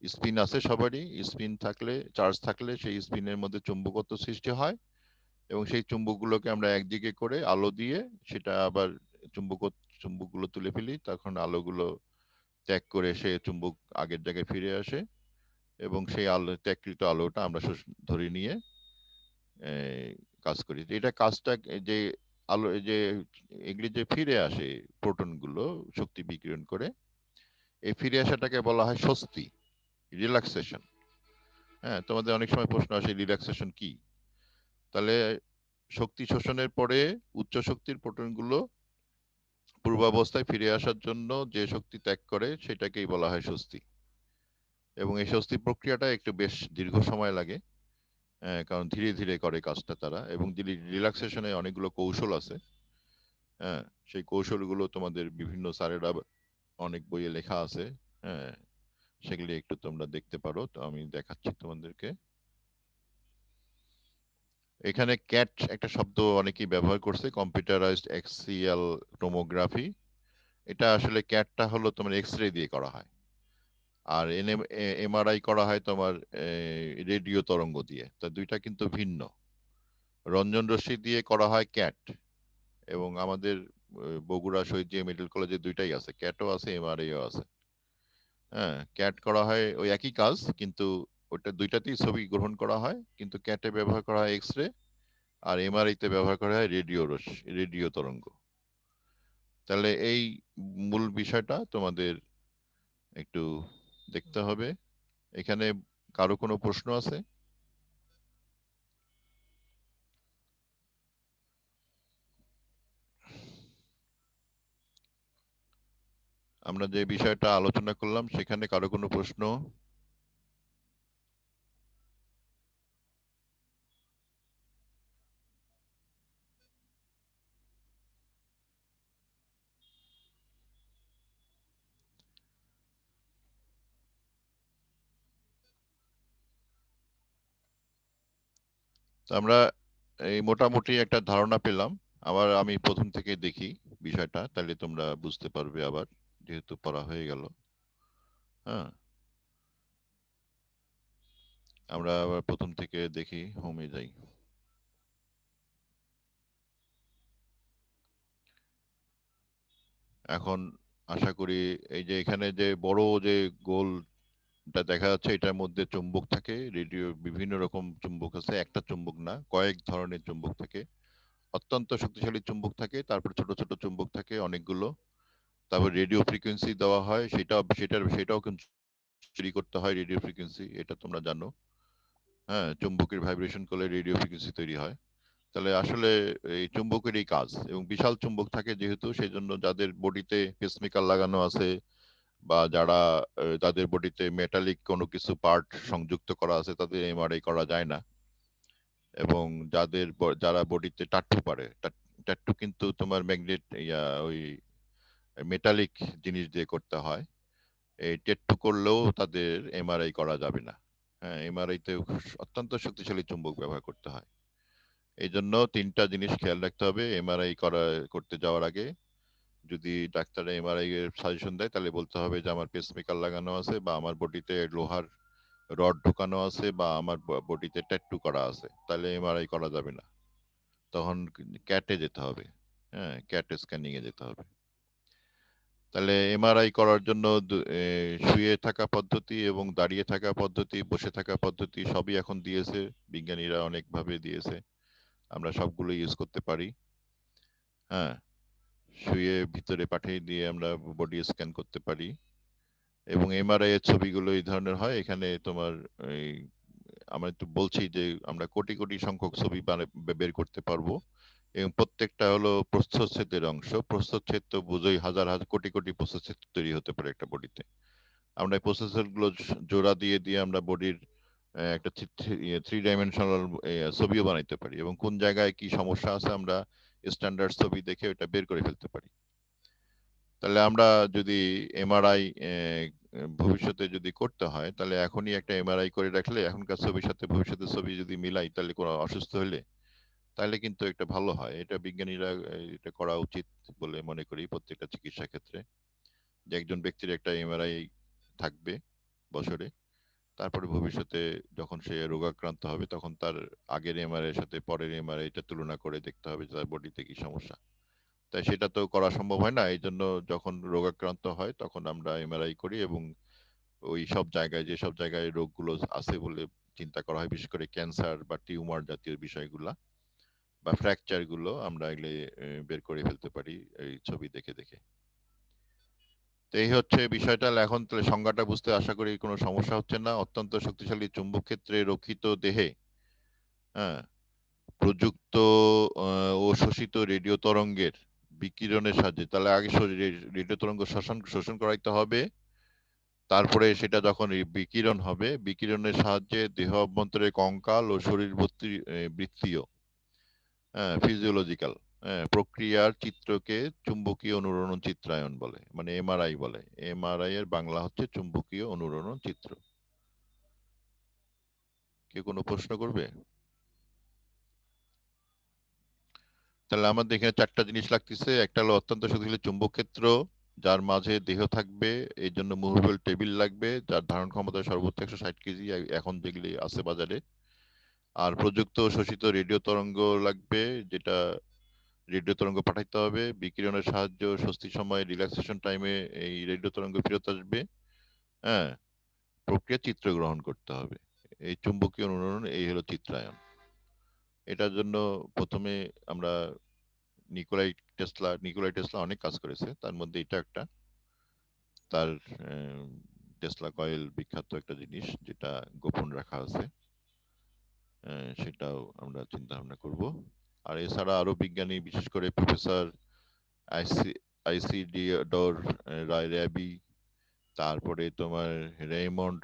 স্পিন আছে সবারই। স্পিন থাকলে, চার্জ থাকলে সেই স্পিনের মধ্যে চুম্বকত্ব সৃষ্টি হয়, এবং সেই চুম্বকগুলোকে আমরা একদিকে করে আলো দিয়ে সেটা আবার চুম্বক চুম্বকগুলো তুলে ফেলি, তখন আলোগুলো ত্যাগ করে সে চুম্বক আগের জায়গায় ফিরে আসে, এবং সেই আলো ত্যাগকৃত আলোটা আমরা ধরে নিয়ে কাজ করি। এটা কাজটা যে আলো যে এগুলি যে ফিরে আসে প্রোটনগুলো শক্তি বিকিরণ করে, এই ফিরে আসাটাকে বলা হয় স্বস্তি, রিল্যাক্সেশন। হ্যাঁ, তোমাদের অনেক সময় প্রশ্ন আসে রিল্যাক্সেশন কি। তাহলে শক্তি শোষণের পরে উচ্চ শক্তির প্রোটনগুলো পূর্বাবস্থায় ফিরে আসার জন্য যে শক্তি ত্যাগ করে সেটাকেই বলা হয় স্বস্তি। এবং এই স্বস্তি প্রক্রিয়াটা একটু বেশ দীর্ঘ সময় লাগে, কারণ ধীরে ধীরে করে কাজটা তারা, এবং রিল্যাক্সেশনে অনেকগুলো কৌশল আছে। হ্যাঁ, সেই কৌশলগুলো তোমাদের বিভিন্ন স্যারেরা অনেক বইয়ে লেখা আছে। হ্যাঁ, সেগুলি একটু তোমরা দেখতে পারো। তো আমি দেখাচ্ছি তোমাদেরকে। এখানে ক্যাট একটা শব্দ অনেকেই ব্যবহার করছে, কম্পিউটারাইজড অ্যাক্সিয়াল টোমোগ্রাফি। এটা আসলে ক্যাটটা হলো তোমার এক্স-রে দিয়ে করা হয়, আর এমআরআই করা হয় তোমার রেডিও তরঙ্গ দিয়ে। তা দুইটা কিন্তু ভিন্ন। রঞ্জন রশ্মি দিয়ে করা হয় ক্যাট, এবং আমাদের বগুড়া শহীদ জিয়া মেডিকেল কলেজে দুইটাই আছে, ক্যাটও আছে এমআরআইও আছে। হ্যাঁ, ক্যাট করা হয় ওই একই কাজ, কিন্তু ওটা দুইটাতেই ছবি গ্রহণ করা হয়, কিন্তু ক্যাটে ব্যবহার করা হয় এক্স-রে, আর এমআরআই তে ব্যবহার করা হয় রেডিও তরঙ্গ। তাহলে এই মূল বিষয়টা তোমাদের একটু দেখতে হবে। এখানে কারো কোনো প্রশ্ন আছে? আমরা যে বিষয়টা আলোচনা করলাম সেখানে কারো কোনো প্রশ্ন? তো আমরা এই মোটামুটি একটা ধারণা পেলাম। আবার আমি প্রথম থেকে দেখি বিষয়টা, তাহলে তোমরা বুঝতে পারবে আবার, যেহেতু পড়া হয়ে গেল। হ্যাঁ, আমরা আবার প্রথম থেকে দেখি, হোমে যাই। এখন আশা করি এই যে এখানে যে বড় যে গোলটা দেখা যাচ্ছে, এটার মধ্যে চুম্বক থাকে, রেডিও বিভিন্ন রকম চুম্বক আছে, একটা চুম্বক না, কয়েক ধরনের চুম্বক থাকে। অত্যন্ত শক্তিশালী চুম্বক থাকে, তারপর ছোট ছোট চুম্বক থাকে অনেকগুলো। তারপর রেডিও ফ্রিকোয়েন্সি দেওয়া হয়, সেটাও কিন্তু চুরি করতে হয় রেডিও ফ্রিকোয়েন্সি, এটা তোমরা জানো। হ্যাঁ, চুম্বকের ভাইব্রেশন করলে রেডিও ফ্রিকোয়েন্সি তৈরি হয়। তাহলে আসলে এই চুম্বকের এই কাজ, এবং বিশাল চুম্বক থাকে যেহেতু, সেই জন্য যাদের বডিতে পেসমেকার লাগানো আছে, বা যারা যাদের বডিতে মেটালিক কোনো কিছু পার্ট সংযুক্ত করা আছে, তাদের এমআরআই করা যায় না। এবং যারা বডিতে টাট্টু পারে, টাট্টু কিন্তু তোমার ম্যাগনেট ওই মেটালিক জিনিস দিয়ে করতে হয়। এই টেট্টু করলেও তাদের এমআরআই করা যাবে না। হ্যাঁ, এমআরআই তে অত্যন্ত শক্তিশালী চুম্বক ব্যবহার করতে হয়। এই জন্য তিনটা জিনিস খেয়াল রাখতে হবে এমআরআই করতে যাওয়ার আগে। যদি ডাক্তার এমআরআই এর সাজেশন দেয়, তাহলে বলতে হবে যে আমার পেসমেকার লাগানো আছে, বা আমার বডিতে লোহার রড ঢোকানো আছে, বা আমার বডিতে ট্যাটু করা আছে, তাহলে এমআরআই করা যাবে না। তখন ক্যাটে যেতে হবে। হ্যাঁ, ক্যাট স্ক্যানিং এ যেতে হবে। তাহলে এমআরআই করার জন্য শুয়ে থাকা পদ্ধতি এবং দাঁড়িয়ে থাকা পদ্ধতি, বসে থাকা পদ্ধতি সবই এখন দিয়েছে, বিজ্ঞানীরা অনেকভাবে দিয়েছে, আমরা সবগুলো ইউজ করতে পারি। হ্যাঁ, শুয়ে ভিতরে পাঠিয়ে দিয়ে আমরা বডি স্ক্যান করতে পারি, এবং এমআরআই এর ছবিগুলো এই ধরনের হয়। এখানে তোমার এই আমরা একটু বলছি যে আমরা কোটি কোটি সংখ্যক ছবি বের করতে পারবো, এবং প্রত্যেকটা হলো প্রস্থচ্ছেদের অংশ। প্রস্থচ্ছেদ তো বুঝোই, হাজার হাজার কোটি কোটি প্রস্থচ্ছেদ তৈরি হতে পারে একটা বডিতে। আমরা এই প্রস্থচ্ছেদ গুলো জোড়া দিয়ে দিয়ে আমরা বডির একটা থ্রি ডাইমেনশনাল ছবিও বানাইতে পারি, এবং কোন জায়গায় কি সমস্যা আছে আমরা স্ট্যান্ডার্ড ছবি দেখে ওটা বের করে ফেলতে পারি। তাহলে আমরা যদি এমআরআই ভবিষ্যতে যদি করতে হয়, তাহলে এখনই একটা এমআরআই করে রাখলে, এখনকার ছবির সাথে ভবিষ্যতের ছবি যদি মিলাই, তাহলে কোনো অসুস্থ হলে তাহলে কিন্তু একটা ভালো হয়। এটা বিজ্ঞানীরা এটা করা উচিত বলে মনে করি প্রত্যেকটা চিকিৎসা ক্ষেত্রে, যে একজন ব্যক্তির একটা এমআরআই থাকবে বছরে। তারপরে ভবিষ্যতে যখন সে রোগাক্রান্ত হবে, তখন তার আগের এমআরআই এর সাথে পরের এমআরআই টা তুলনা করে দেখতে হবে যে তার বডিতে কি সমস্যা। তাই সেটা তো করা সম্ভব হয় না, এই জন্য যখন রোগাক্রান্ত হয় তখন আমরা এমআরআই করি, এবং ওই সব জায়গায়, যে সব জায়গায় রোগগুলো আছে বলে চিন্তা করা হয়, বিশেষ করে ক্যান্সার বা টিউমার জাতীয় বিষয়গুলা বা ফ্র্যাকচার গুলো, আমরা এগুলো বের করে ফেলতে পারি এই ছবি দেখে দেখে। তো এই হচ্ছে বিষয়টা। এখন তাহলে সংজ্ঞাটা বুঝতে আশা করি কোনো সমস্যা হচ্ছে না। অত্যন্ত শক্তিশালী চুম্বক ক্ষেত্রে রক্ষিত দেহে, হ্যাঁ, প্রযুক্ত ও শোষিত রেডিও তরঙ্গের বিকিরণের সাহায্যে, তাহলে আগে রেডিও তরঙ্গ শোষণ শোষণ করাইতে হবে, তারপরে সেটা যখন এই বিকিরণ হবে, বিকিরণের সাহায্যে দেহ অভ্যন্তরে কঙ্কাল ও শরীর বৃত্তীয়, হ্যাঁ, ফিজিওলজিক্যাল প্রক্রিয়ার চিত্রকে চুম্বকীয় অনুরণন চিত্রায়ন বলে, মানে এমআরআই বলে। এমআরআই এর বাংলা হচ্ছে চুম্বকীয় অনুরণন চিত্র। কেউ কোনো প্রশ্ন করবে? তাহলে আমাদের এখানে চারটা জিনিস লাগতেছে। একটা হলো অত্যন্ত শক্তিশালী চুম্বক ক্ষেত্র, যার মাঝে দেহ থাকবে, এই জন্য মুভেবল টেবিল লাগবে, যার ধারণ ক্ষমতা সর্বোচ্চ 160 কেজি এখন যেগুলি আছে বাজারে। আর প্রযুক্ত শোষিত রেডিও তরঙ্গ লাগবে, যেটা রেডিও তরঙ্গ পাঠাইতে হবে, বিকিরণের সাহায্য স্বস্তি সময় রিল্যাক্সেশন টাইমে এই রেডিও তরঙ্গ ফেরত আসবে। হ্যাঁ, প্রক্রিয়া চিত্র গ্রহণ করতে হবে। এই চুম্বকীয় অনুরণন, এই হলো চিত্রায়ন। এটার জন্য প্রথমে আমরা নিকোলাই টেসলা অনেক কাজ করেছে, তার মধ্যে এটা একটা। তার টেসলা কয়েল বিখ্যাত একটা জিনিস, যেটা গোপন রাখা আছে, সেটাও আমরা চিন্তা ভাবনা করব। আর এছাড়া আরো বিজ্ঞানী, বিশেষ করে প্রফেসর আইসি আইসিডি ডর র্যাবি, তারপরে তোমার রেইমন্ড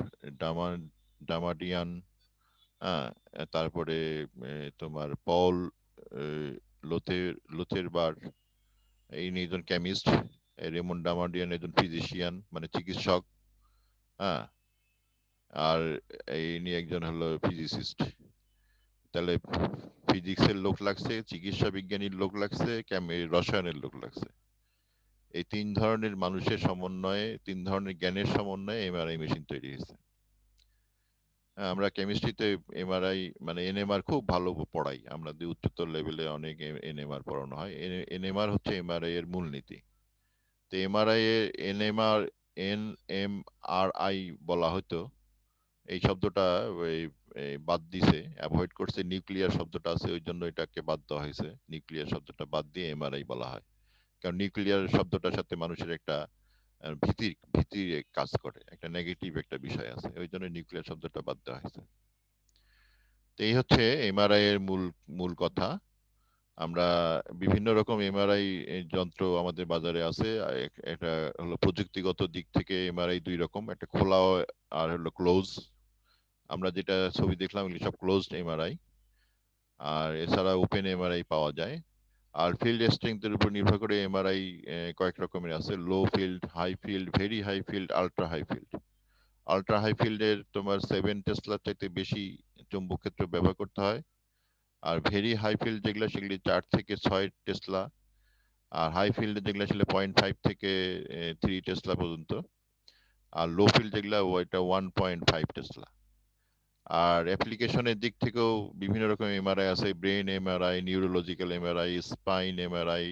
ডামাডিয়ান, হ্যাঁ, তারপরে তোমার পল লোথেরবার, ইনি একজন কেমিস্ট। রেমন্ড ডামাডিয়ান একজন ফিজিশিয়ান, মানে চিকিৎসক। হ্যাঁ, আর ইনি একজন হলো ফিজিসিস্ট। তাহলে ফিজিক্সের লোক লাগছে, চিকিৎসা বিজ্ঞানীর লোক লাগছে, রসায়নের লোক লাগছে। এই তিন ধরনের মানুষের সমন্বয়ে, তিন ধরনের জ্ঞানের সমন্বয়ে এমআরআই মেশিন তৈরি হয়েছে। আমরা কেমিস্ট্রিতে এমআরআই মানে এনএমআর খুব ভালো পড়াই, আমাদের উচ্চতর লেভেলে অনেক এনএমআর পড়ানো হয়। এনএমআর হচ্ছে এমআরআই এর মূলনীতি। তো এমআরআই এ এনএমআর এনএমআরআই বলা হতো, এই শব্দটা ওই বাদ দিছে, অ্যাভয়েড করছে। নিউক্লিয়ার শব্দটা আছে, ওই জন্য এটাকে বাদ দেওয়া হয়েছে। নিউক্লিয়ার শব্দটা বাদ দিয়ে এমআরআই বলা হয়, কারণ নিউক্লিয়ার শব্দটার সাথে মানুষের একটা ভীতি কাজ করে, একটা নেগেটিভ একটা বিষয় আছে, ওই জন্য নিউক্লিয়ার শব্দটা বাদ দেওয়া হয়েছে। তো এই হচ্ছে এমআরআই এর মূল মূল কথা। আমরা বিভিন্ন রকম এমআরআই যন্ত্র আমাদের বাজারে আছে। একটা হলো প্রযুক্তিগত দিক থেকে এমআরআই দুই রকম, একটা খোলা আর হলো ক্লোজ। আমরা যেটা ছবি দেখলাম এগুলি সব ক্লোজড এমআরআই। আর এছাড়া ওপেন এমআরআই পাওয়া যায়। আর ফিল্ড স্ট্রেংথের উপর নির্ভর করে এমআরআই কয়েক রকমের আছে: low field, high field, very high field, ultra high field. Ultra high ফিল্ডের তোমার 7 টেসলার চাইতে বেশি চুম্বক ক্ষেত্র ব্যবহার করতে হয়। আর ভেরি হাই ফিল্ড যেগুলো, সেগুলি 4 থেকে 6 টেসলা। আর হাই ফিল্ডে যেগুলো ছিল 0.5 থেকে 3 টেসলা পর্যন্ত। আর লো ফিল্ড যেগুলো, ওইটা 1.5 টেসলা। আর অ্যাপ্লিকেশনের দিক থেকেও বিভিন্ন রকম এমআরআই আছে: brain MRI, neurological MRI, spine MRI,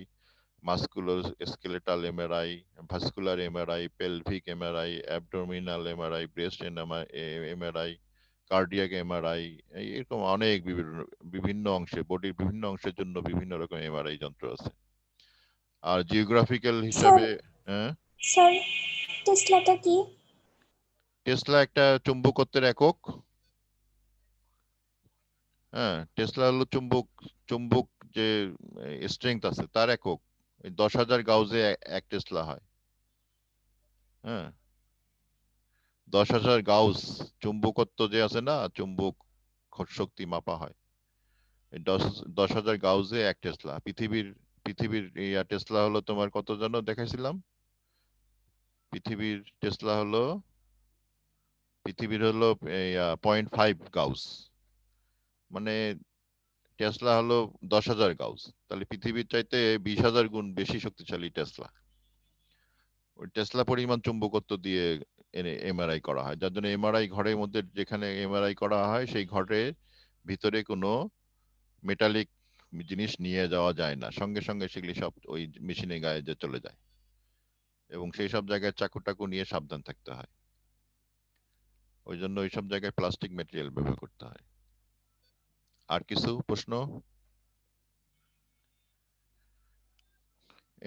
musculoskeletal MRI, vascular MRI, pelvic MRI, abdominal MRI, breast MRI, cardiac MRI. এরকম অনেক বিভিন্ন বিভিন্ন অংশে, বডির বিভিন্ন অংশের জন্য বিভিন্ন রকম এমআরআই যন্ত্র আছে। আর জিওগ্রাফিক্যাল স্যার হিসাবে, হ্যাঁ, স্যার টেসলাটা কি? টেসলা একটা চুম্বকত্বের একক। হ্যাঁ, টেসলা হলো চুম্বক, চুম্বক যে স্ট্রেংথ আছে তার একক। 10,000 গাউজে এক টেসলা হয়। হ্যাঁ, 10,000 গাউস চুম্বকত্ব যে আছে না, চুম্বক শক্তি মাপা হয়। 10,000 গাউজে এক টেসলা। পৃথিবীর পৃথিবীর টেসলা হলো তোমার কত যেন দেখাইছিলাম? পৃথিবীর টেসলা হলো, পৃথিবীর হলো 0.5 গাউস। মানে টেসলা হলো 10,000 গাউস। তাহলে পৃথিবীর চাইতে 20,000 গুণ বেশি শক্তিশালী টেসলা। ওই টেসলা পরিমাণ চুম্বকত্ব দিয়ে এমআরআই করা হয়, যার জন্য এমআরআই ঘরের মধ্যে যেখানে এমআরআই করা হয় সেই ঘরের ভিতরে কোনো মেটালিক জিনিস নিয়ে যাওয়া যায় না, সঙ্গে সঙ্গে সেগুলি সব ওই মেশিনে গায়ে যে চলে যায়। এবং সেই সব জায়গায় চাকু টাকু নিয়ে সাবধান থাকতে হয়, ওই জন্য ওই সব জায়গায় প্লাস্টিক ম্যাটেরিয়াল ব্যবহার করতে হয়। আর কিছু প্রশ্ন?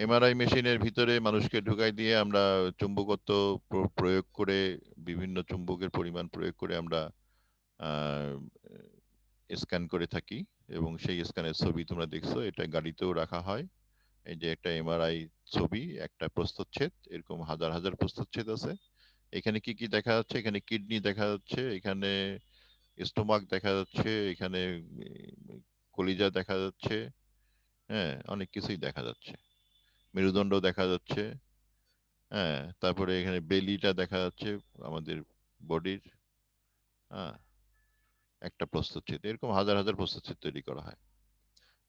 এমআরআই মেশিনের ভিতরে মানুষকে ঢুকাই দিয়ে আমরা চুম্বকত্ব প্রয়োগ করে, বিভিন্ন চুম্বকের পরিমাণ প্রয়োগ করে আমরা স্ক্যান করে থাকি। এবং সেই স্ক্যানের ছবি তোমরা দেখছো, এটা গাড়িতেও রাখা হয়। এই যে একটা এমআরআই ছবি, একটা প্রস্থচ্ছেদ, এরকম হাজার হাজার প্রস্থচ্ছেদ আছে। এখানে কি কি দেখা যাচ্ছে? এখানে কিডনি দেখা যাচ্ছে, এখানে স্টোমাক দেখা যাচ্ছে, এখানে কলিজা দেখা যাচ্ছে। হ্যাঁ, অনেক কিছুই দেখা যাচ্ছে। মেরুদণ্ড দেখা যাচ্ছে। হ্যাঁ, তারপরে এখানে বেলিটা দেখা যাচ্ছে আমাদের বডির। হ্যাঁ, একটা প্রস্থচ্ছেদ, এরকম হাজার হাজার প্রস্থচ্ছেদ তৈরি করা হয়।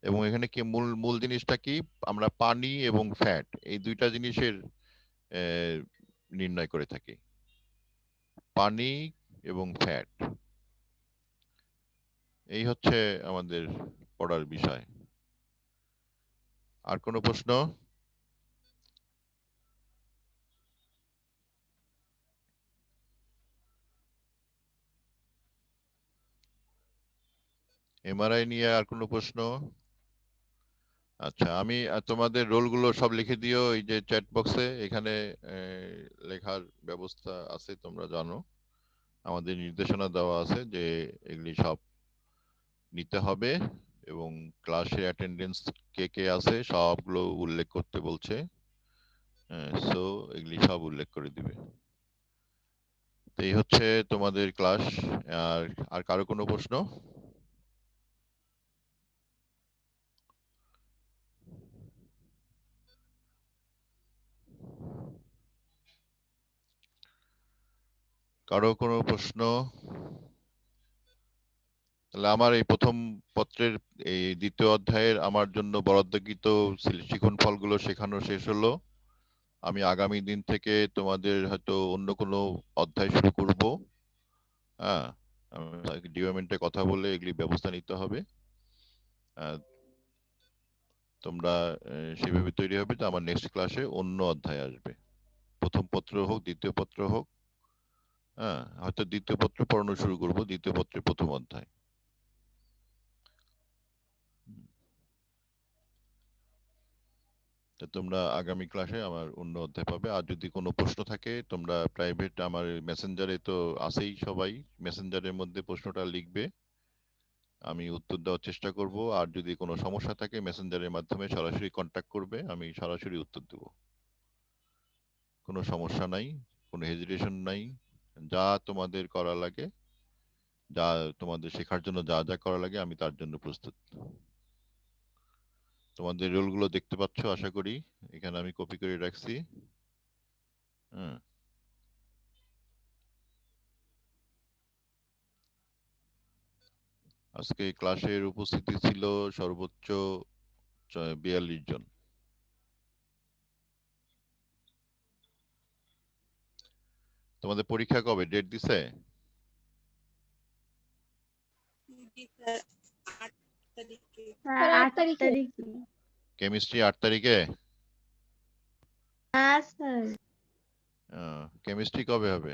এবং এখানে কি মূল মূল জিনিসটা কি? আমরা পানি এবং ফ্যাট, এই দুইটা জিনিসের নির্ণয় করে থাকি। পানি এবং ফ্যাট, এই হচ্ছে আমাদের পড়ার বিষয়। আর কোনো প্রশ্ন? এমআরআই নিয়ে আর কোনো প্রশ্ন? আচ্ছা, আমি তোমাদের রোলগুলো সব লিখে দিও এই যে চ্যাট বক্সে, এখানে লেখার ব্যবস্থা আছে, তোমরা জানো আমাদের নির্দেশনা দেওয়া আছে যে এগুলি সব নিতে হবে এবং ক্লাসে অ্যাটেন্ডেন্স কে কে আছে সবগুলো উল্লেখ করতে বলছে। সো এগুলি সব উল্লেখ করে দিবে। তো এই হচ্ছে তোমাদের ক্লাস। আর আর কারো কোনো প্রশ্ন? কারো কোনো প্রশ্ন? তাহলে আমার এই প্রথম পত্রের এই দ্বিতীয় অধ্যায়ের আমার জন্য বরাদ্দকৃত শিখন ফলগুলো শেখানো শেষ হলো। আমি আগামী দিন থেকে তোমাদের হয়তো অন্য কোনো অধ্যায় শুরু করব। হ্যাঁ, ডিপার্টমেন্টে কথা বলে এগুলি ব্যবস্থা নিতে হবে। তোমরা সেভাবে তৈরি হবে যে আমার নেক্সট ক্লাসে অন্য অধ্যায় আসবে, প্রথম পত্র হোক দ্বিতীয় পত্র হোক। হ্যাঁ, হয়তো দ্বিতীয় পত্র পড়ানো শুরু করব, দ্বিতীয় পত্রের প্রথম অধ্যায়। তো তোমরা আগামী ক্লাসে আমার অন্য অধ্যায় পাবে। আর যদি কোনো প্রশ্ন থাকে তোমরা প্রাইভেট আমার মেসেঞ্জারে তো আছেই, সবাই মেসেঞ্জারের মধ্যে প্রশ্নটা লিখবে, আমি উত্তর দেওয়ার চেষ্টা করব। আর যদি কোনো সমস্যা থাকে মেসেঞ্জারের মাধ্যমে সরাসরি কন্ট্যাক্ট করবে, আমি সরাসরি উত্তর দেব। কোনো সমস্যা নাই, কোনো হেজিটেশন নাই। যা তোমাদের করা লাগে, যা তোমাদের শেখার জন্য যা যা করা লাগে আমি তার জন্য প্রস্তুত। তোমাদের রোলগুলো দেখতে পাচ্ছ আশা করি, এখানে আমি কপি করে রাখছি। হ্যাঁ, আজকে ক্লাসের উপস্থিতি ছিল সর্বোচ্চ 42 জন। তোমাদের পরীক্ষা কবে, ডেট দিছে? স্যার 8 তারিখে। কেমিস্ট্রি 8 তারিখে? হ্যাঁ স্যার। কেমিস্ট্রি কবে হবে?